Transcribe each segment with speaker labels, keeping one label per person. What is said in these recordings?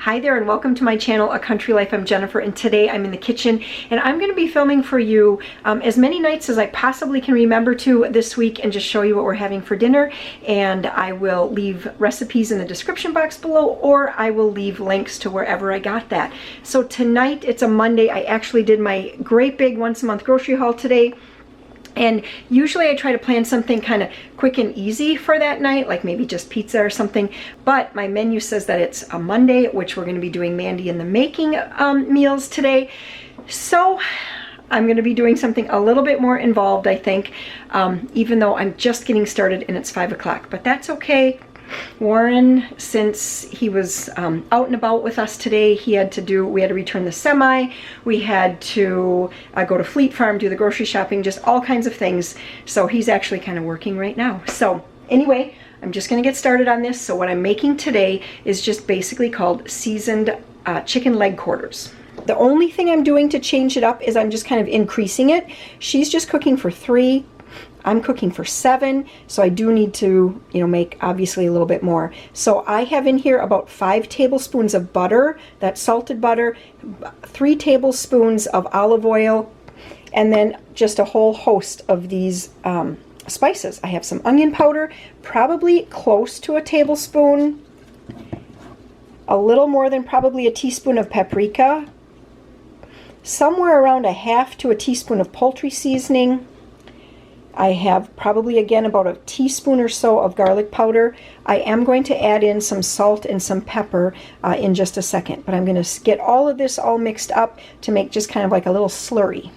Speaker 1: Hi there and welcome to my channel, A Country Life. I'm Jennifer and today I'm in the kitchen and I'm going to be filming for you as many nights as I possibly can remember to this week and just show you what we're having for dinner. And I will leave recipes in the description box below, or I will leave links to wherever I got that. So tonight, it's a Monday. I actually did my great big once a month grocery haul today. And usually I try to plan something kind of quick and easy for that night, like maybe just pizza or something. But my menu says that it's a Monday, which we're going to be doing Mandy in the Making meals today. So I'm going to be doing something a little bit more involved, I think, even though I'm just getting started and it's 5 o'clock. But that's okay. Warren, since he was out and about with us today, we had to return the semi, we had to go to Fleet Farm, do the grocery shopping, just all kinds of things. So he's actually kind of working right now. So anyway, I'm just going to get started on this. So what I'm making today is just basically called seasoned chicken leg quarters. The only thing I'm doing to change it up is I'm just kind of increasing it. She's just cooking for 3. I'm cooking for 7, so I do need to, make obviously a little bit more. So I have in here about 5 tablespoons of butter, that's salted butter, 3 tablespoons of olive oil, and then just a whole host of these spices. I have some onion powder, probably close to a tablespoon, a little more than probably a teaspoon of paprika, somewhere around a half to a teaspoon of poultry seasoning. I have probably, again, about a teaspoon or so of garlic powder. I am going to add in some salt and some pepper in just a second, but I'm going to get all of this all mixed up to make just kind of like a little slurry.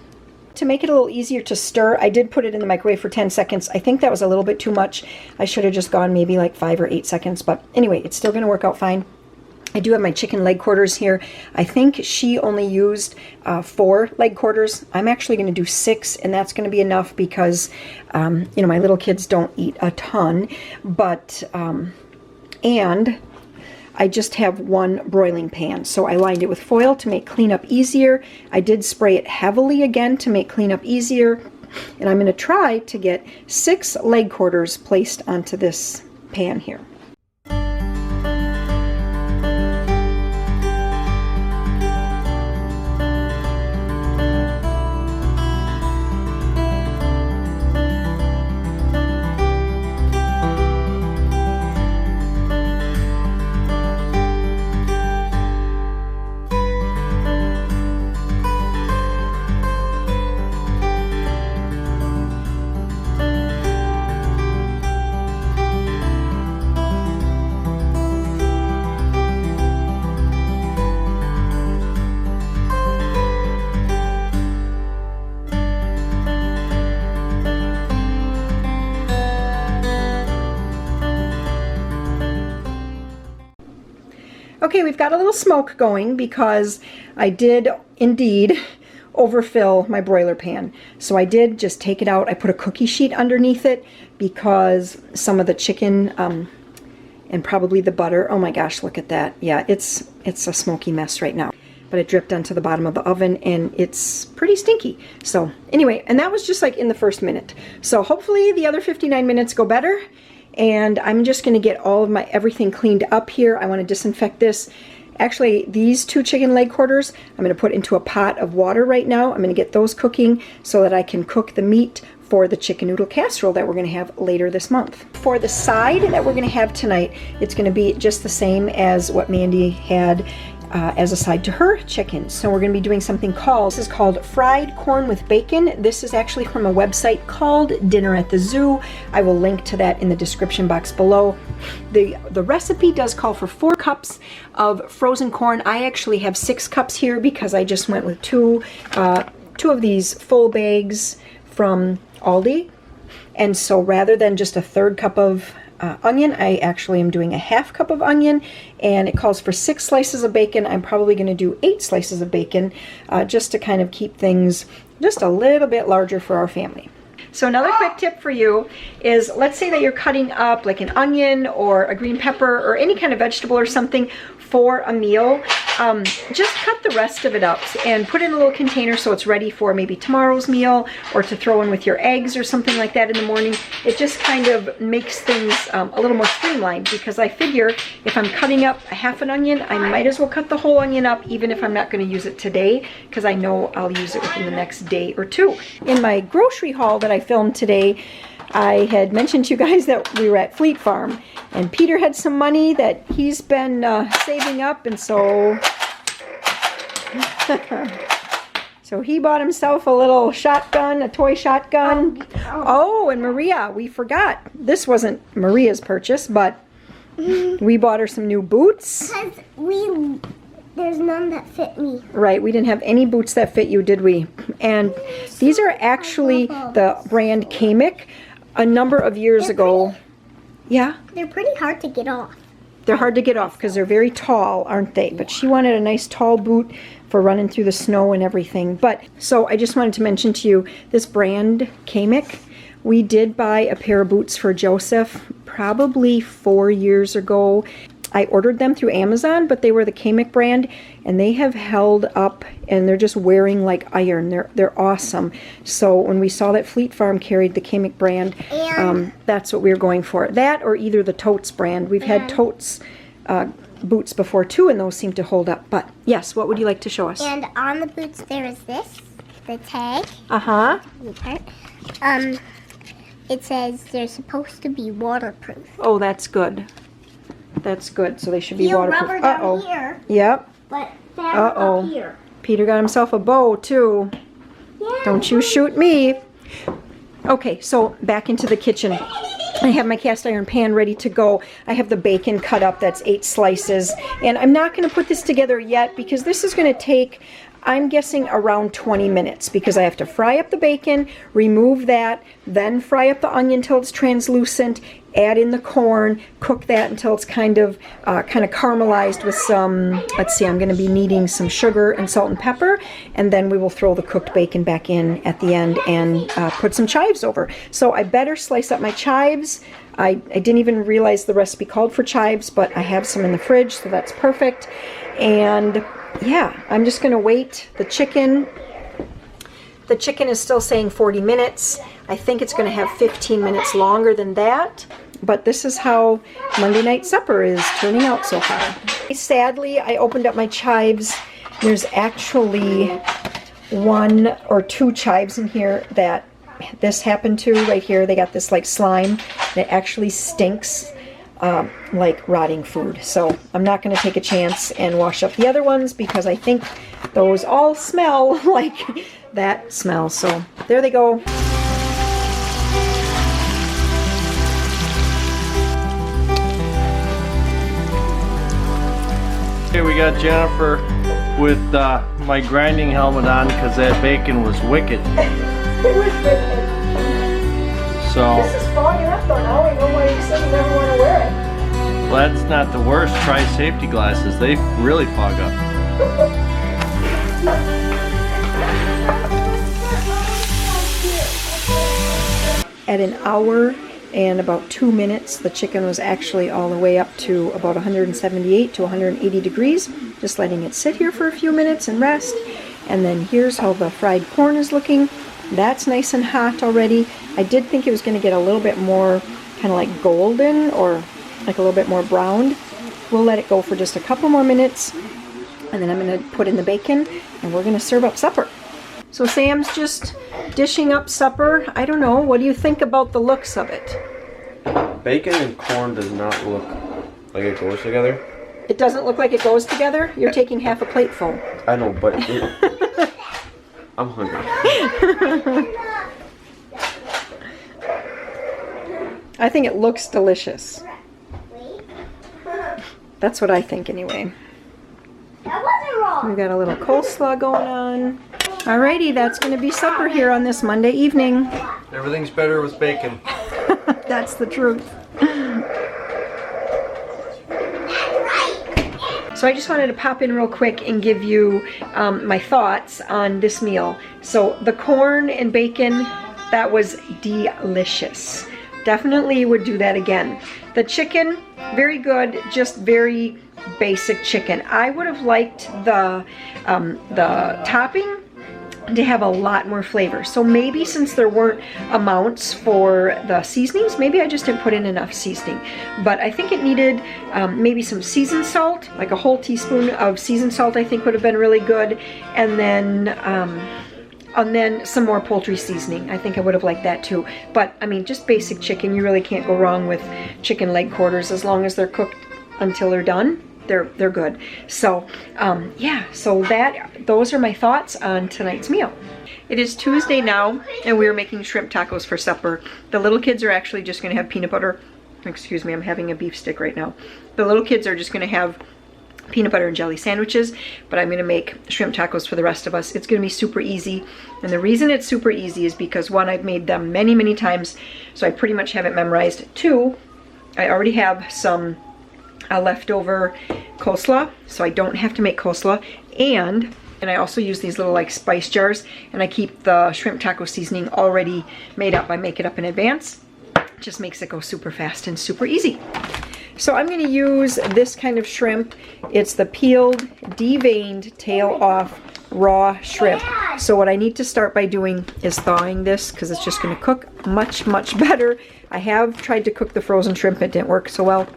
Speaker 1: To make it a little easier to stir, I did put it in the microwave for 10 seconds. I think that was a little bit too much. I should have just gone maybe like 5 or 8 seconds, but anyway, it's still going to work out fine. I do have my chicken leg quarters here. I think she only used 4 leg quarters. I'm actually going to do 6, and that's going to be enough because, my little kids don't eat a ton. But, and I just have 1 broiling pan. So I lined it with foil to make cleanup easier. I did spray it heavily again to make cleanup easier. And I'm going to try to get 6 leg quarters placed onto this pan here. Okay, we've got a little smoke going because I did indeed overfill my broiler pan. So I did just take it out. I put a cookie sheet underneath it because some of the chicken and probably the butter, oh my gosh, look at that. Yeah, it's a smoky mess right now. But it dripped onto the bottom of the oven and it's pretty stinky. So anyway, and that was just like in the first minute. So hopefully the other 59 minutes go better. And I'm just going to get all of everything cleaned up here. I want to disinfect this. Actually, these 2 chicken leg quarters, I'm going to put into a pot of water right now. I'm going to get those cooking so that I can cook the meat for the chicken noodle casserole that we're going to have later this month. For the side that we're going to have tonight, it's going to be just the same as what Mandy had as a side to her chicken. So we're going to be doing something this is called fried corn with bacon. This is actually from a website called Dinner at the Zoo. I will link to that in the description box below. The recipe does call for 4 cups of frozen corn. I actually have 6 cups here because I just went with 2 of these full bags from Aldi. And so rather than just a 1/3 cup of onion, I actually am doing a 1/2 cup of onion, and it calls for 6 slices of bacon. I'm probably going to do 8 slices of bacon just to kind of keep things just a little bit larger for our family. So another quick tip for you is, let's say that you're cutting up like an onion or a green pepper or any kind of vegetable or something for a meal. just cut the rest of it up and put it in a little container so it's ready for maybe tomorrow's meal, or to throw in with your eggs or something like that in the morning. It just kind of makes things a little more streamlined, because I figure if I'm cutting up a half an onion, I might as well cut the whole onion up, even if I'm not going to use it today, because I know I'll use it within the next day or two. In my grocery haul that I filmed today, I had mentioned to you guys that we were at Fleet Farm, and Peter had some money that he's been saving up, and so so he bought himself a little shotgun, a toy shotgun. Oh, and Maria, we forgot. This wasn't Maria's purchase, but we bought her some new boots.
Speaker 2: Because there's none that fit me.
Speaker 1: Right, we didn't have any boots that fit you, did we? And these are actually the brand Kamic. A number of years ago. Yeah?
Speaker 2: They're pretty hard to get off.
Speaker 1: They're hard to get off because they're very tall, aren't they? But she wanted a nice tall boot for running through the snow and everything. But, so I just wanted to mention to you, this brand, Kamic, we did buy a pair of boots for Joseph probably 4 years ago. I ordered them through Amazon, but they were the Kamic brand, and they have held up, and they're just wearing like iron. They're awesome. So when we saw that Fleet Farm carried the Kamic brand, that's what we were going for. That, or either the Totes brand. We've had Totes boots before too, and those seem to hold up. But yes, what would you like to show us?
Speaker 2: And on the boots there is this, the tag.
Speaker 1: Uh-huh.
Speaker 2: It says they're supposed to be waterproof.
Speaker 1: Oh, that's good. That's good. So they should be waterproof.
Speaker 2: Rubber down here.
Speaker 1: Yep.
Speaker 2: But fabric up here.
Speaker 1: Peter got himself a bow too.
Speaker 2: Yeah,
Speaker 1: Don't you shoot me. Okay, so back into the kitchen. I have my cast iron pan ready to go. I have the bacon cut up. That's 8 slices. And I'm not going to put this together yet because this is going to take, I'm guessing, around 20 minutes, because I have to fry up the bacon, remove that, then fry up the onion till it's translucent, add in the corn, cook that until it's kind of caramelized with some, let's see, I'm going to be needing some sugar and salt and pepper, and then we will throw the cooked bacon back in at the end and put some chives over. So I better slice up my chives. I didn't even realize the recipe called for chives, but I have some in the fridge, so that's perfect. And yeah, I'm just going to wait. The chicken is still saying 40 minutes. I think it's going to have 15 minutes longer than that. But this is how Monday night supper is turning out so far. Sadly, I opened up my chives. There's actually 1 or 2 chives in here that this happened to right here. They got this like slime, and it actually stinks like rotting food. So I'm not going to take a chance and wash up the other ones, because I think those all smell like that smell. So there they go.
Speaker 3: Okay, we got Jennifer with my grinding helmet on because that bacon was wicked.
Speaker 1: It was wicked.
Speaker 3: So
Speaker 1: this is fogging up though. Now I know why you said you never want to wear it.
Speaker 3: Well, that's not the worst. Try safety glasses. They really fog up.
Speaker 1: At an hour and about 2 minutes, the chicken was actually all the way up to about 178 to 180 degrees. Just letting it sit here for a few minutes and rest. And then here's how the fried corn is looking. That's nice and hot already. I did think it was going to get a little bit more kind of like golden, or like a little bit more browned. We'll let it go for just a couple more minutes, and then I'm going to put in the bacon, and we're going to serve up supper. So Sam's just dishing up supper. I don't know, what do you think about the looks of it?
Speaker 4: Bacon and corn does not look like it goes together.
Speaker 1: It doesn't look like it goes together? You're taking half a plate full.
Speaker 4: I know, but I'm hungry.
Speaker 1: I think it looks delicious. That's what I think anyway.
Speaker 2: That wasn't wrong.
Speaker 1: We've got a little coleslaw going on. Alrighty, that's going to be supper here on this Monday evening.
Speaker 3: Everything's better with bacon.
Speaker 1: That's the truth. So I just wanted to pop in real quick and give you my thoughts on this meal. So the corn and bacon, that was delicious. Definitely would do that again. The chicken, very good, just very basic chicken. I would have liked the topping to have a lot more flavor. So maybe since there weren't amounts for the seasonings, maybe I just didn't put in enough seasoning. But I think it needed maybe some seasoned salt, like a whole teaspoon of seasoned salt I think would have been really good. And then some more poultry seasoning. I think I would have liked that too. But I mean, just basic chicken, you really can't go wrong with chicken leg quarters as long as they're cooked until they're done. They're good. So yeah, so those are my thoughts on tonight's meal. It is Tuesday now, and we're making shrimp tacos for supper. The little kids are actually just gonna have peanut butter. Excuse me, I'm having a beef stick right now. The little kids are just gonna have peanut butter and jelly sandwiches, but I'm gonna make shrimp tacos for the rest of us. It's gonna be super easy, and the reason it's super easy is because one, I've made them many, many times, so I pretty much have it memorized. Two, I already have some leftover coleslaw, so I don't have to make coleslaw, and I also use these little like spice jars, and I keep the shrimp taco seasoning already made up. I make it up in advance. It just makes it go super fast and super easy. So I'm going to use this kind of shrimp. It's the peeled, deveined, tail off raw shrimp. So what I need to start by doing is thawing this, because it's just going to cook much, much better. I have tried to cook the frozen shrimp. It didn't work so well.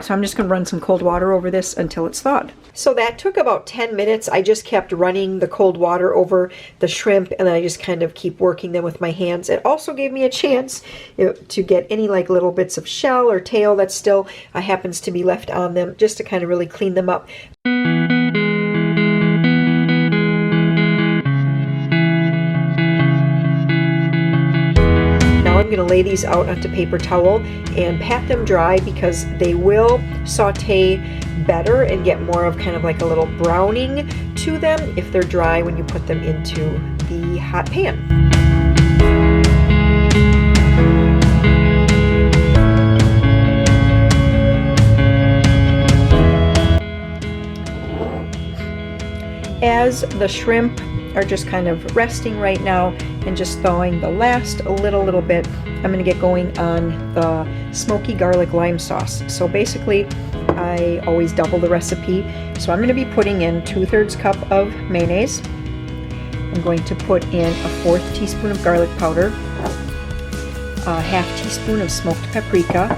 Speaker 1: So I'm just going to run some cold water over this until it's thawed. So that took about 10 minutes. I just kept running the cold water over the shrimp, and then I just kind of keep working them with my hands. It also gave me a chance to get any like little bits of shell or tail that still happens to be left on them, just to kind of really clean them up. I'm going to lay these out onto paper towel and pat them dry, because they will saute better and get more of kind of like a little browning to them if they're dry when you put them into the hot pan. As the shrimp are just kind of resting right now and just thawing the last little bit, I'm going to get going on the smoky garlic lime sauce. So basically I always double the recipe. So I'm going to be putting in 2/3 cup of mayonnaise. I'm going to put in a 1/4 teaspoon of garlic powder, a 1/2 teaspoon of smoked paprika,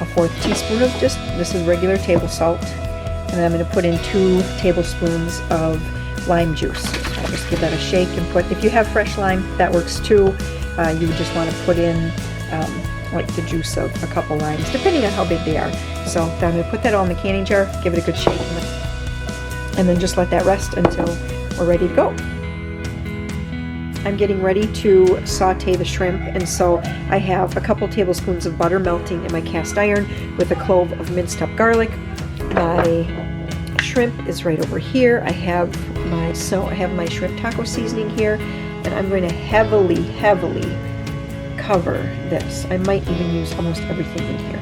Speaker 1: a 1/4 teaspoon of this is regular table salt, and then I'm going to put in 2 tablespoons of lime juice. So I'll just give that a shake and put, if you have fresh lime, that works too. You would just want to put in like the juice of a couple limes, depending on how big they are. So I'm going to put that all in the canning jar, give it a good shake, and then just let that rest until we're ready to go. I'm getting ready to saute the shrimp, and so I have a couple tablespoons of butter melting in my cast iron with a clove of minced up garlic. My shrimp is right over here. I have my shrimp taco seasoning here, and I'm going to heavily cover this. I might even use almost everything in here.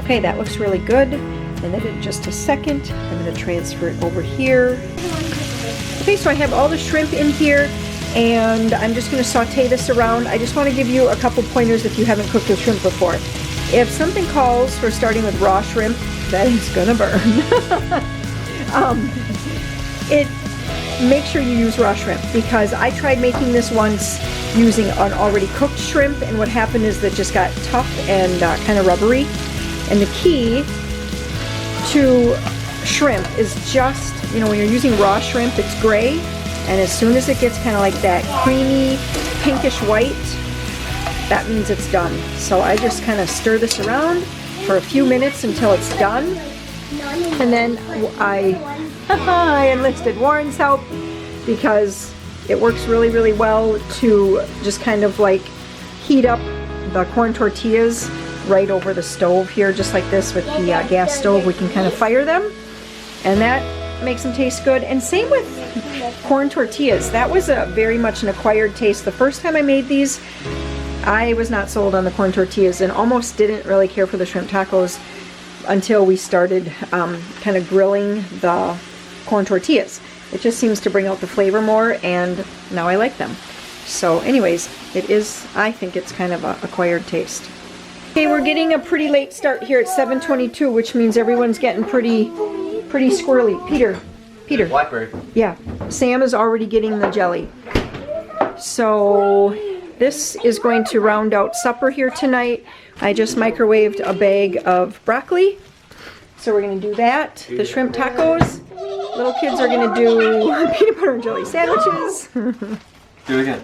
Speaker 1: Okay, that looks really good. And then in just a second, I'm going to transfer it over here. Okay, so I have all the shrimp in here, and I'm just going to saute this around. I just want to give you a couple pointers if you haven't cooked with shrimp before. If something calls for starting with raw shrimp, that is going to burn. Make sure you use raw shrimp, because I tried making this once using an already cooked shrimp, and what happened is that it just got tough and kind of rubbery. And the key to shrimp is just, when you're using raw shrimp, it's gray, and as soon as it gets kind of like that creamy pinkish white, that means it's done. So I just kind of stir this around for a few minutes until it's done, and then I enlisted Warren's help, because it works really well to just kind of like heat up the corn tortillas right over the stove here, just like this with the gas stove. We can kind of fire them, and that makes them taste good. And same with corn tortillas. That was very much an acquired taste. The first time I made these, I was not sold on the corn tortillas and almost didn't really care for the shrimp tacos until we started kind of grilling the corn tortillas. It just seems to bring out the flavor more, and now I like them. So anyways, it is, I think it's kind of a acquired taste. Okay, we're getting a pretty late start here at 7:22, which means everyone's getting pretty squirrely. Peter.
Speaker 4: Blackberry.
Speaker 1: Yeah, Sam is already getting the jelly. So this is going to round out supper here tonight. I just microwaved a bag of broccoli. So we're gonna do that. The shrimp tacos. Little kids are gonna do peanut butter and jelly sandwiches.
Speaker 3: Do it again.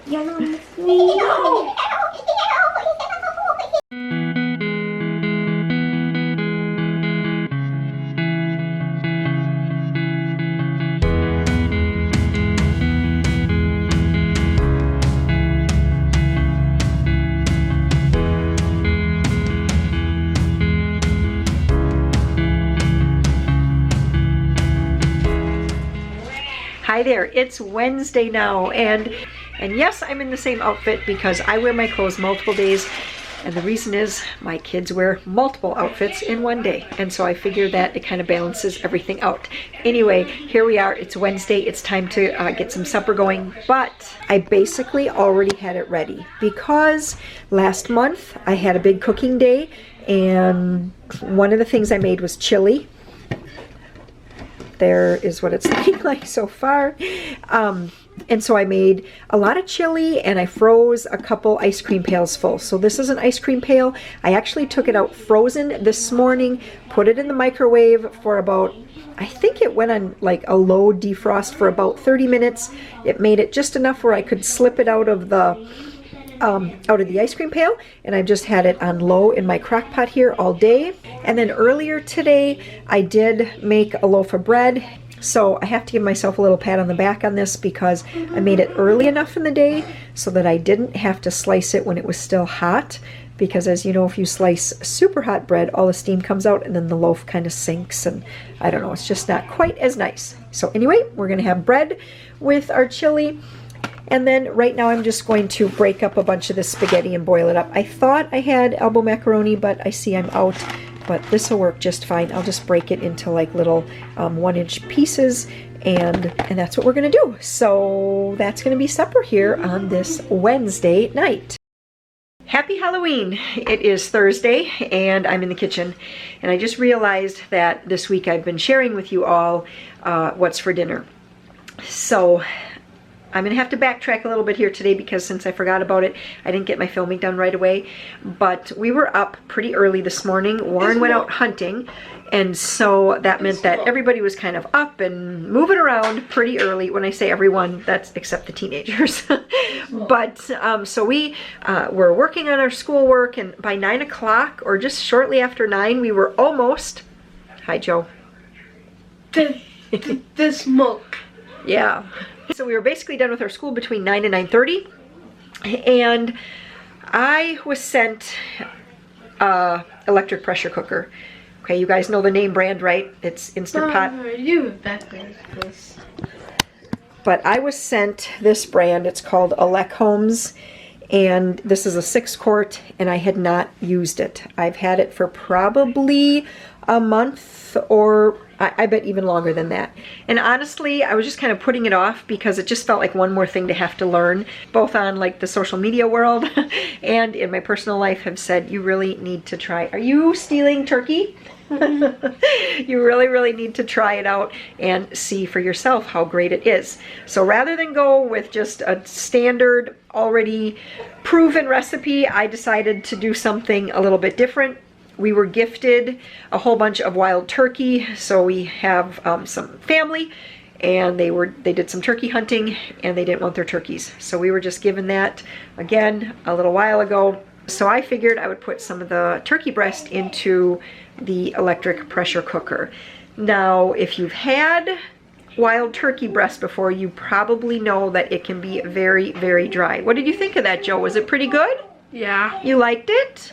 Speaker 1: Hi there, it's Wednesday now, and yes, I'm in the same outfit because I wear my clothes multiple days, and the reason is my kids wear multiple outfits in one day, and so I figure that it kind of balances everything out. Anyway, here we are, it's Wednesday, it's time to get some supper going, but I basically already had it ready because last month I had a big cooking day, and one of the things I made was chili. There is what it's looking like so far. And so I made a lot of chili and I froze a couple ice cream pails full. So this is an ice cream pail. I actually took it out frozen this morning, put it in the microwave for about, I think it went on like a low defrost for about 30 minutes. It made it just enough where I could slip it out of the ice cream pail, and I've just had it on low in my crock pot here all day. And then earlier today I did make a loaf of bread, so I have to give myself a little pat on the back on this because I made it early enough in the day so that I didn't have to slice it when it was still hot, because as you know, if you slice super hot bread, all the steam comes out and then the loaf kind of sinks, and I don't know, it's just not quite as nice. So anyway, we're gonna have bread with our chili. And then right now I'm just going to break up a bunch of this spaghetti and boil it up. I thought I had elbow macaroni, but I see I'm out. But this will work just fine. I'll just break it into like little 1-inch pieces, and that's what we're gonna do. So that's gonna be supper here on this Wednesday night. Happy Halloween! It is Thursday and I'm in the kitchen, and I just realized that this week I've been sharing with you all what's for dinner. So I'm going to have to backtrack a little bit here today because since I forgot about it, I didn't get my filming done right away. But we were up pretty early this morning. Warren went out hunting, and so that meant that everybody was kind of up and moving around pretty early. When I say everyone, that's except the teenagers. But so we were working on our schoolwork, and by 9 o'clock or just shortly after 9, we were almost... Hi, Joe.
Speaker 5: The smoke.
Speaker 1: Yeah. So we were basically done with our school between 9 and 9:30, and I was sent electric pressure cooker. Okay, you guys know the name brand, right? It's Instant Pot. But I was sent this brand. It's called Alec Homes, and this is a 6-quart, and I had not used it. I've had it for probably a month, or I bet even longer than that. And honestly, I was just kind of putting it off because it just felt like one more thing to have to learn, both on like the social media world and in my personal life have said, you really need to try. Are you stealing turkey? You really need to try it out and see for yourself how great it is. So rather than go with just a standard, already proven recipe, I decided to do something a little bit different. We were gifted a whole bunch of wild turkey, so we have some family, and they did some turkey hunting, and they didn't want their turkeys. So we were just given that, again, a little while ago. So I figured I would put some of the turkey breast into the electric pressure cooker. Now, if you've had wild turkey breast before, you probably know that it can be very dry. What did you think of that, Joe? Was it pretty good?
Speaker 5: Yeah.
Speaker 1: You liked it?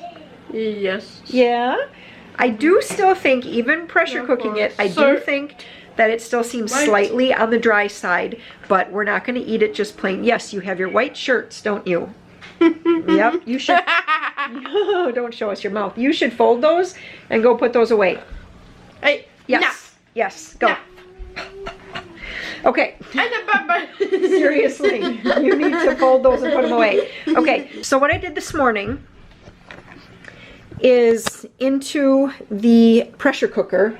Speaker 5: Yes.
Speaker 1: Yeah, I do still think, even pressure cooking it, I do think that it still seems slightly on the dry side, but we're not going to eat it just plain. Yes, you have your white shirts, don't you? Yep, you should. No, don't show us your mouth. You should fold those and go put those away.
Speaker 5: Hey,
Speaker 1: yes,
Speaker 5: no.
Speaker 1: yes, go.
Speaker 5: No.
Speaker 1: Okay.
Speaker 5: And the pepper.
Speaker 1: Seriously, you need to fold those and put them away. Okay, so what I did this morning is into the pressure cooker,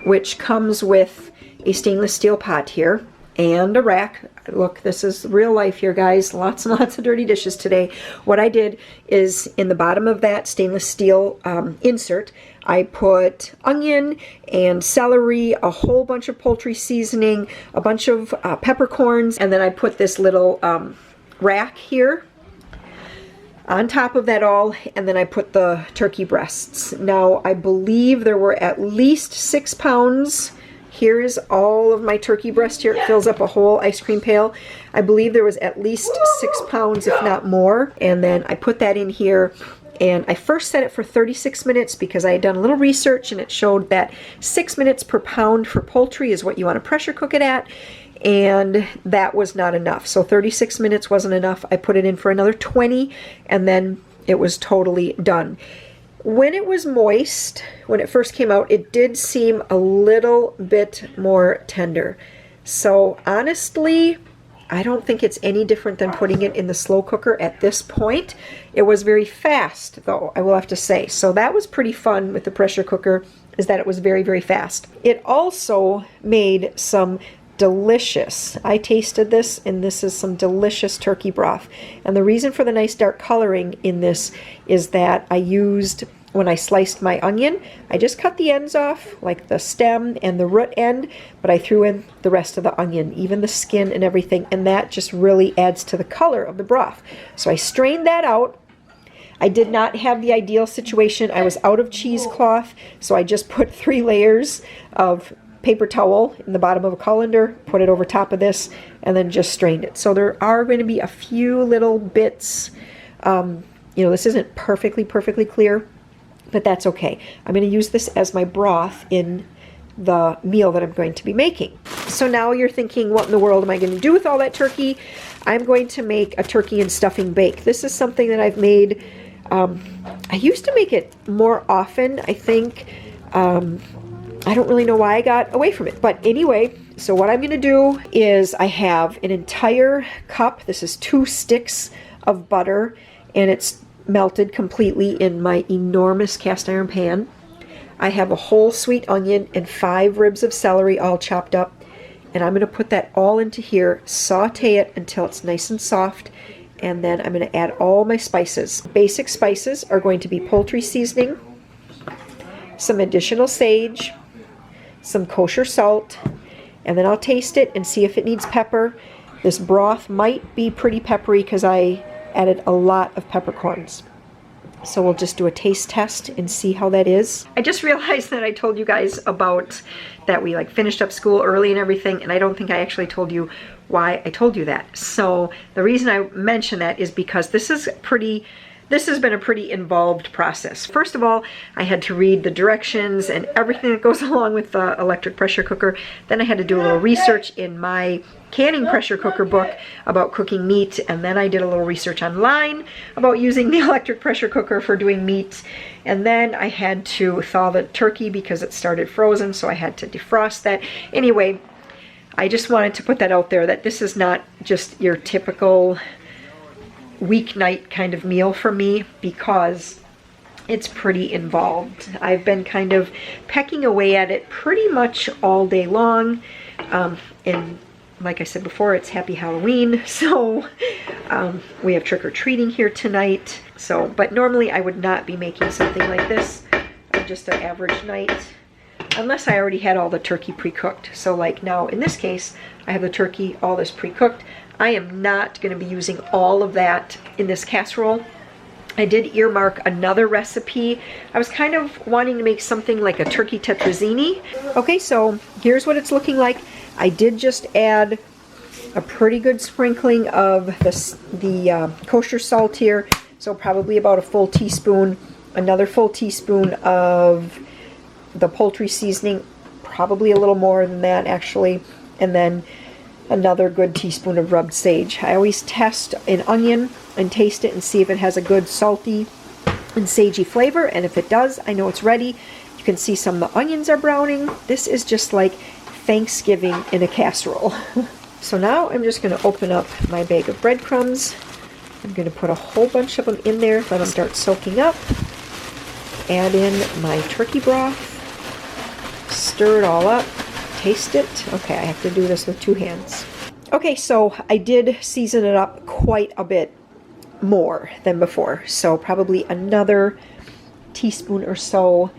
Speaker 1: which comes with a stainless steel pot here and a rack. Look, this is real life here, guys. Lots and lots of dirty dishes today. What I did is in the bottom of that stainless steel insert, I put onion and celery, a whole bunch of poultry seasoning, a bunch of peppercorns, and then I put this little rack here on top of that all, and then I put the turkey breasts. Now, I believe there were at least 6 pounds. Here is all of my turkey breast here. It fills up a whole ice cream pail. I believe there was at least 6 pounds, if not more. And then I put that in here, and I first set it for 36 minutes because I had done a little research and it showed that 6 minutes per pound for poultry is what you want to pressure cook it at. And that was not enough. So 36 minutes wasn't enough. I put it in for another 20, and then it was totally done. When it was moist, when it first came out, it did seem a little bit more tender. So honestly, I don't think it's any different than putting it in the slow cooker at this point. It was very fast, though, I will have to say. So that was pretty fun with the pressure cooker, is that it was very, very fast. It also made some delicious, I tasted this, and this is some delicious turkey broth. And the reason for the nice dark coloring in this is that I used, when I sliced my onion, I just cut the ends off, like the stem and the root end, but I threw in the rest of the onion, even the skin and everything, and that just really adds to the color of the broth. So I strained that out. I did not have the ideal situation. I was out of cheesecloth, so I just put 3 layers of paper towel in the bottom of a colander, put it over top of this, and then just strained it. So there are going to be a few little bits, this isn't perfectly clear, but that's okay. I'm going to use this as my broth in the meal that I'm going to be making. So now you're thinking, what in the world am I going to do with all that turkey? I'm going to make a turkey and stuffing bake. This is something that I've made, I used to make it more often, I think. I don't really know why I got away from it. But anyway, so what I'm going to do is I have an entire cup. This is 2 sticks of butter, and it's melted completely in my enormous cast iron pan. I have a whole sweet onion and 5 ribs of celery all chopped up. And I'm going to put that all into here, saute it until it's nice and soft, and then I'm going to add all my spices. Basic spices are going to be poultry seasoning, some additional sage, some kosher salt, and then I'll taste it and see if it needs pepper. This broth might be pretty peppery because I added a lot of peppercorns. So we'll just do a taste test and see how that is. I just realized that I told you guys about that we finished up school early and everything, and I don't think I actually told you why I told you that. So the reason I mention that is because this has been a pretty involved process. First of all, I had to read the directions and everything that goes along with the electric pressure cooker. Then I had to do a little research in my canning pressure cooker book about cooking meat, and then I did a little research online about using the electric pressure cooker for doing meat. And then I had to thaw the turkey because it started frozen, so I had to defrost that. Anyway, I just wanted to put that out there, that this is not just your typical weeknight kind of meal for me, because it's pretty involved. I've been kind of pecking away at it pretty much all day long, and like I said before, it's Happy Halloween, so we have trick-or-treating here tonight. So, but normally I would not be making something like this on just an average night, unless I already had all the turkey pre-cooked. So like now in this case, I have the turkey, all this pre-cooked. I am not going to be using all of that in this casserole. I did earmark another recipe. I was kind of wanting to make something like a turkey tetrazzini. Okay, so here's what it's looking like. I did just add a pretty good sprinkling of the kosher salt here, so probably about a full teaspoon. Another full teaspoon of the poultry seasoning, probably a little more than that actually, and then another good teaspoon of rubbed sage. I always test an onion and taste it and see if it has a good salty and sagey flavor, and if it does, I know it's ready. You can see some of the onions are browning. This is just like Thanksgiving in a casserole. So now I'm just going to open up my bag of breadcrumbs. I'm going to put a whole bunch of them in there, let them start soaking up. Add in my turkey broth. Stir it all up. Taste it. Okay, I have to do this with 2 hands. Okay, so I did season it up quite a bit more than before. So probably another teaspoon or so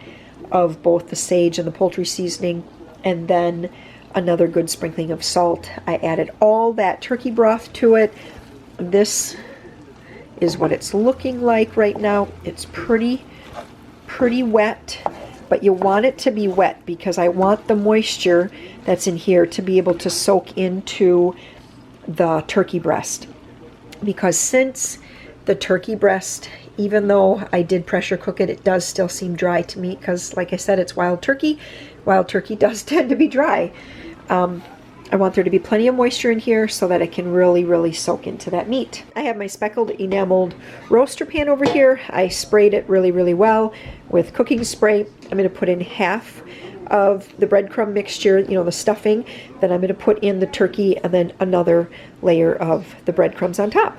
Speaker 1: of both the sage and the poultry seasoning, and then another good sprinkling of salt. I added all that turkey broth to it. This is what it's looking like right now. It's pretty wet, but you want it to be wet because I want the moisture that's in here to be able to soak into the turkey breast. Because since the turkey breast, even though I did pressure cook it, it does still seem dry to me because, like I said, it's wild turkey. Wild turkey does tend to be dry. I want there to be plenty of moisture in here so that it can really soak into that meat. I have my speckled enameled roaster pan over here. I sprayed it really well with cooking spray. I'm going to put in half of the breadcrumb mixture, you know, the stuffing. Then I'm going to put in the turkey and then another layer of the breadcrumbs on top.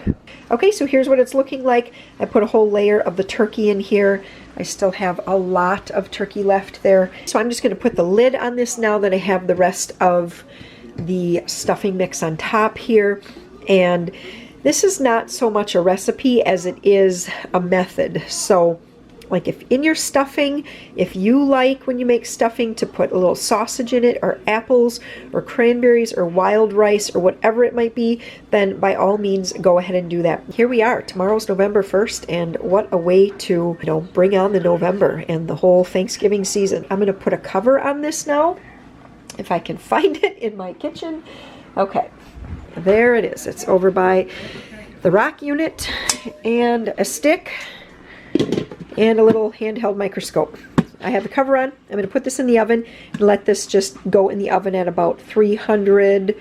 Speaker 1: Okay, so here's what it's looking like. I put a whole layer of the turkey in here. I still have a lot of turkey left there. So I'm just going to put the lid on this now that I have the rest of the stuffing mix on top here. And this is not so much a recipe as it is a method. So like if in your stuffing, if you like when you make stuffing to put a little sausage in it or apples or cranberries or wild rice or whatever it might be, then by all means go ahead and do that. Here we are. Tomorrow's November 1st, and what a way to, you know, bring on the November and the whole Thanksgiving season. I'm going to put a cover on this now, if I can find it in my kitchen. Okay, there it is. It's over by the rock unit and a stick and a little handheld microscope. I have the cover on. I'm going to put this in the oven and let this just go in the oven at about 300.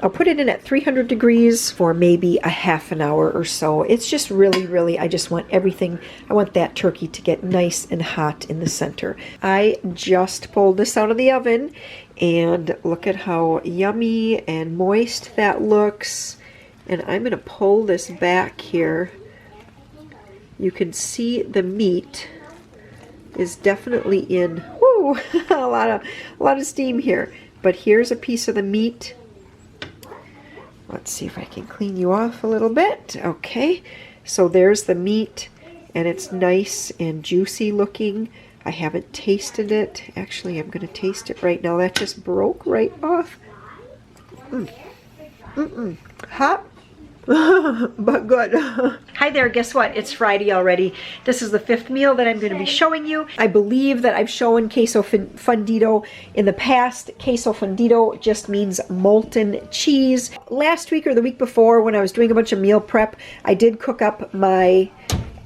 Speaker 1: I'll put it in at 300 degrees for maybe a half an hour or so. It's just really, I just want everything. I want that turkey to get nice and hot in the center. I just pulled this out of the oven and look at how yummy and moist that looks. And I'm going to pull this back here. You can see the meat is definitely in, woo, a lot of steam here. But here's a piece of the meat. Let's see if I can clean you off a little bit. Okay, so there's the meat, and it's nice and juicy looking. I haven't tasted it. Actually, I'm going to taste it right now. That just broke right off. Hot. But good. Hi there, guess what? It's Friday already. This is the 5th meal that I'm going to be showing you. I believe that I've shown queso fundido in the past. Queso fundido just means molten cheese. Last week or the week before, when I was doing a bunch of meal prep, I did cook up my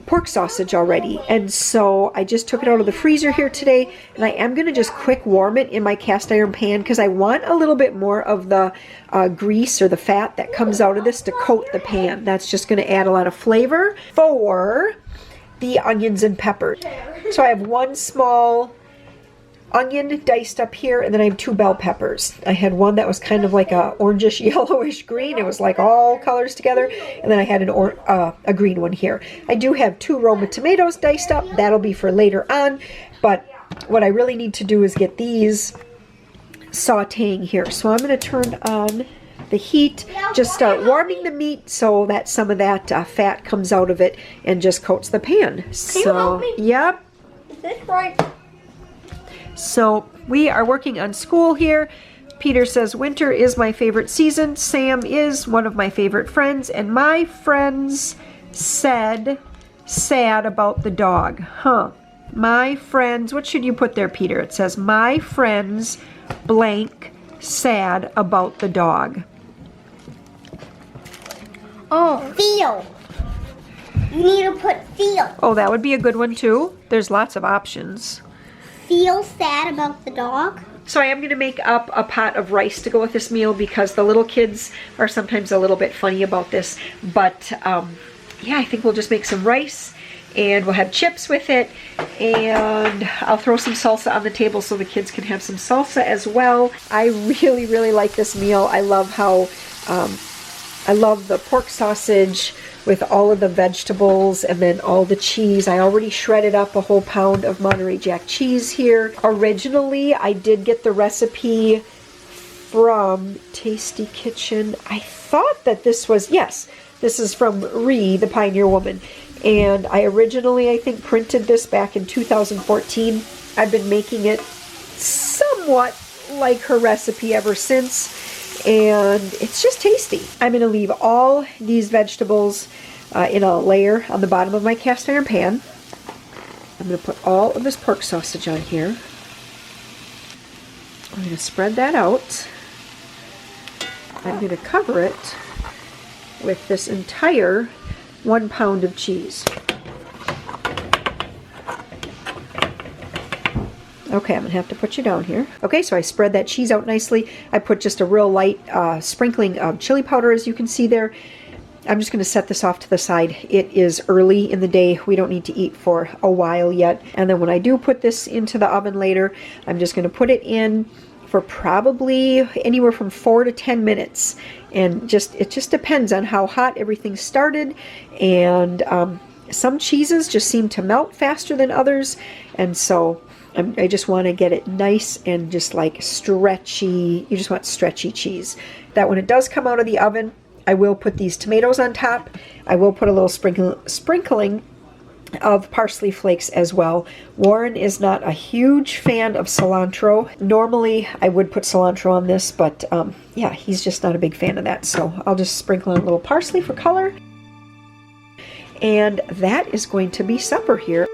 Speaker 1: pork sausage already, and so I just took it out of the freezer here today, and I am going to just quick warm it in my cast iron pan because I want a little bit more of the grease or the fat that comes out of this to coat the pan. That's just going to add a lot of flavor for the onions and peppers. So I have 1 small onion diced up here, and then I have 2 bell peppers. I had one that was kind of like a orangish yellowish green. It was like all colors together, and then I had a green one here. I do have 2 Roma tomatoes diced up. That'll be for later on, but what I really need to do is get these sauteing here. So I'm going to turn on the heat, just start warming the meat so that some of that fat comes out of it and just coats the pan. So, yep.
Speaker 2: Is this right?
Speaker 1: So we are working on school here. Peter says winter is my favorite season. Sam is one of my favorite friends. And my friends said sad about the dog. Huh. My friends, what should you put there, Peter? It says my friends blank sad about the dog.
Speaker 2: Oh, feel. You need to put feel.
Speaker 1: Oh, that would be a good one too. There's lots of options.
Speaker 2: Feel sad about the dog?
Speaker 1: So I am going to make up a pot of rice to go with this meal because the little kids are sometimes a little bit funny about this. But yeah, I think we'll just make some rice and we'll have chips with it. And I'll throw some salsa on the table so the kids can have some salsa as well. I really, really like this meal. I love how, I love the pork sausage with all of the vegetables and then all the cheese. I already shredded up a whole pound of Monterey Jack cheese here. Originally, I did get the recipe from Tasty Kitchen. I thought that this was, yes, this is from Ree, the Pioneer Woman. And I originally, I think, printed this back in 2014. I've been making it somewhat like her recipe ever since. And it's just tasty. I'm going to leave all these vegetables in a layer on the bottom of my cast iron pan. I'm going to put all of this pork sausage on here. I'm going to spread that out. I'm going to cover it with this entire 1 pound of cheese. Okay, I'm gonna have to put you down here. Okay, so I spread that cheese out nicely. I put just a real light sprinkling of chili powder, as you can see there. I'm just gonna set this off to the side. It is early in the day. We don't need to eat for a while yet. And then when I do put this into the oven later, I'm just gonna put it in for probably anywhere from 4 to 10 minutes. And it just depends on how hot everything started. And some cheeses just seem to melt faster than others. And so I just want to get it nice and just like stretchy. You just want stretchy cheese. That when it does come out of the oven, I will put these tomatoes on top. I will put a little sprinkling of parsley flakes as well. Warren is not a huge fan of cilantro. Normally I would put cilantro on this, but yeah, he's just not a big fan of that. So I'll just sprinkle in a little parsley for color. And that is going to be supper here.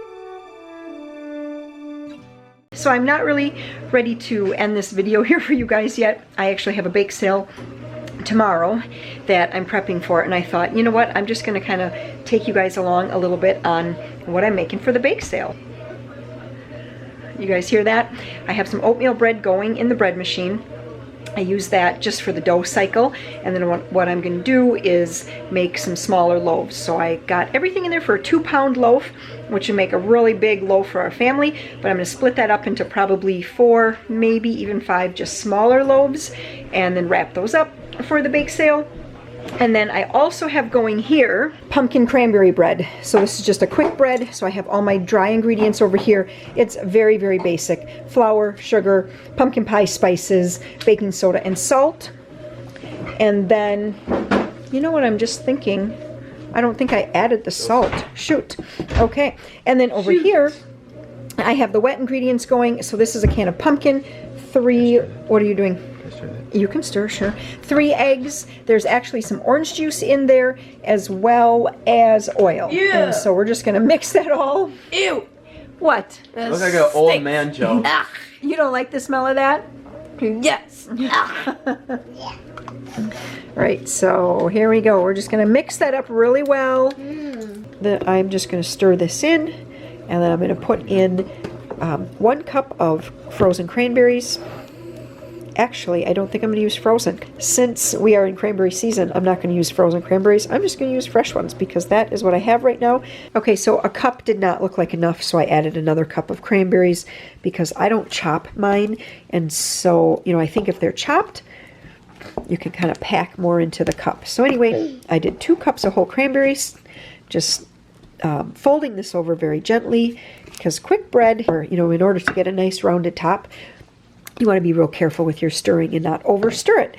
Speaker 1: So I'm not really ready to end this video here for you guys yet. I actually have a bake sale tomorrow that I'm prepping for, and I thought, you know what, I'm just going to kind of take you guys along a little bit on what I'm making for the bake sale. You guys hear that? I have some oatmeal bread going in the bread machine. I use that just for the dough cycle, and then what I'm going to do is make some smaller loaves. So I got everything in there for a 2-pound loaf, which would make a really big loaf for our family, but I'm going to split that up into probably 4, maybe even 5 just smaller loaves, and then wrap those up for the bake sale. And then I also have going here pumpkin cranberry bread. So this is just a quick bread. So I have all my dry ingredients over here. It's very, very basic. Flour, sugar, pumpkin pie spices, baking soda, and salt. And then, you know what I'm just thinking? I don't think I added the salt. Shoot. Okay. And then over here, I have the wet ingredients going. So this is a can of pumpkin. 3, what are you doing? You can stir, sure. 3 eggs. There's actually some orange juice in there as well as oil. Yeah. And so we're just going to mix that all. Ew. What?
Speaker 4: Looks like an old man joke.
Speaker 1: You don't like the smell of that?
Speaker 5: Yes.
Speaker 1: Right, so here we go. We're just going to mix that up really well. Then I'm just going to stir this in, and then I'm going to put in 1 cup of frozen cranberries. Actually, I don't think I'm going to use frozen. Since we are in cranberry season, I'm not going to use frozen cranberries. I'm just going to use fresh ones because that is what I have right now. Okay, so a cup did not look like enough, so I added another cup of cranberries because I don't chop mine. And so, you know, I think if they're chopped, you can kind of pack more into the cup. So anyway, I did 2 cups of whole cranberries, just folding this over very gently because quick bread, or, you know, in order to get a nice rounded top, you want to be real careful with your stirring and not over stir it.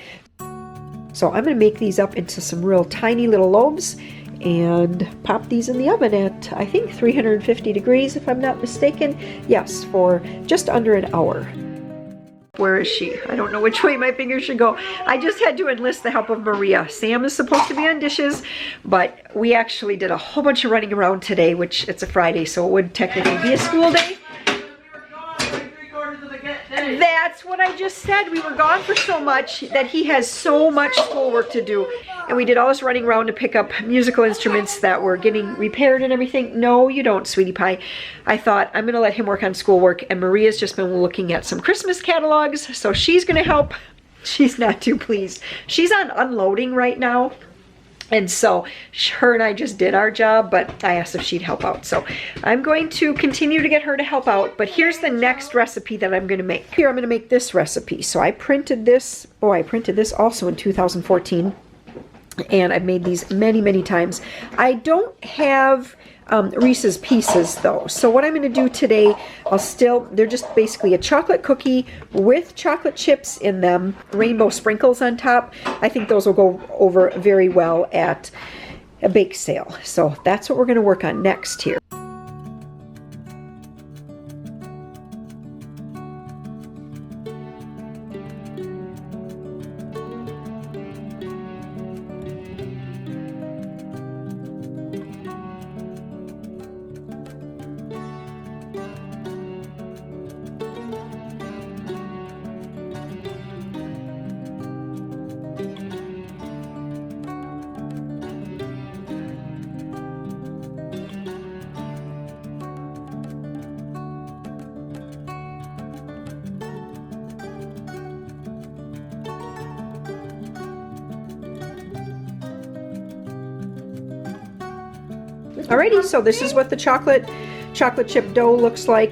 Speaker 1: So I'm going to make these up into some real tiny little loaves and pop these in the oven at, I think, 350 degrees if I'm not mistaken. Yes, for just under an hour. Where is she? I don't know which way my fingers should go. I just had to enlist the help of Maria. Sam is supposed to be on dishes, but we actually did a whole bunch of running around today, which it's a Friday, so it would technically be a school day. That's what I just said. We were gone for so much that he has so much schoolwork to do. And we did all this running around to pick up musical instruments that were getting repaired and everything. No, you don't, sweetie pie. I thought I'm going to let him work on schoolwork. And Maria's just been looking at some Christmas catalogs. So she's going to help. She's not too pleased. She's on unloading right now. And so her and I just did our job, but I asked if she'd help out. So I'm going to continue to get her to help out. But here's the next recipe that I'm going to make. Here I'm going to make this recipe. So I printed this. Oh, I printed this also in 2014. And I've made these many, many times. I don't have Reese's Pieces though. So what I'm going to do today, they're just basically a chocolate cookie with chocolate chips in them, rainbow sprinkles on top. I think those will go over very well at a bake sale. So that's what we're going to work on next here. Alrighty, so this is what the chocolate chip dough looks like.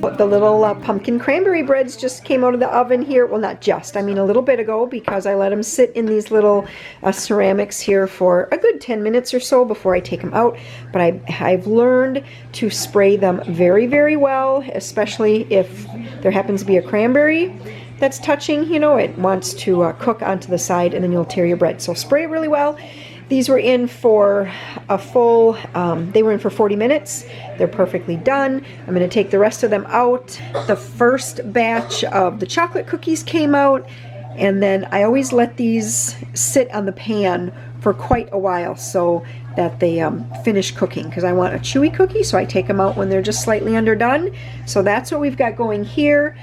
Speaker 1: The little pumpkin cranberry breads just came out of the oven here. Well, not just, I mean a little bit ago, because I let them sit in these little ceramics here for a good 10 minutes or so before I take them out. But I've learned to spray them very, very well, especially if there happens to be a cranberry that's touching, you know, it wants to cook onto the side, and then you'll tear your bread. So spray it really well. These were in for a full, they were in for 40 minutes. They're perfectly done. I'm going to take the rest of them out. The first batch of the chocolate cookies came out, and then I always let these sit on the pan for quite a while so that they finish cooking, because I want a chewy cookie, so I take them out when they're just slightly underdone. So that's what we've got going here.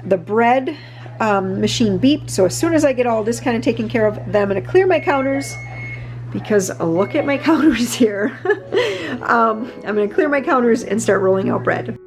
Speaker 1: The bread machine beeped, so as soon as I get all this kind of taken care of, then I'm going to clear my counters, because look at my counters here. I'm going to clear my counters and start rolling out bread.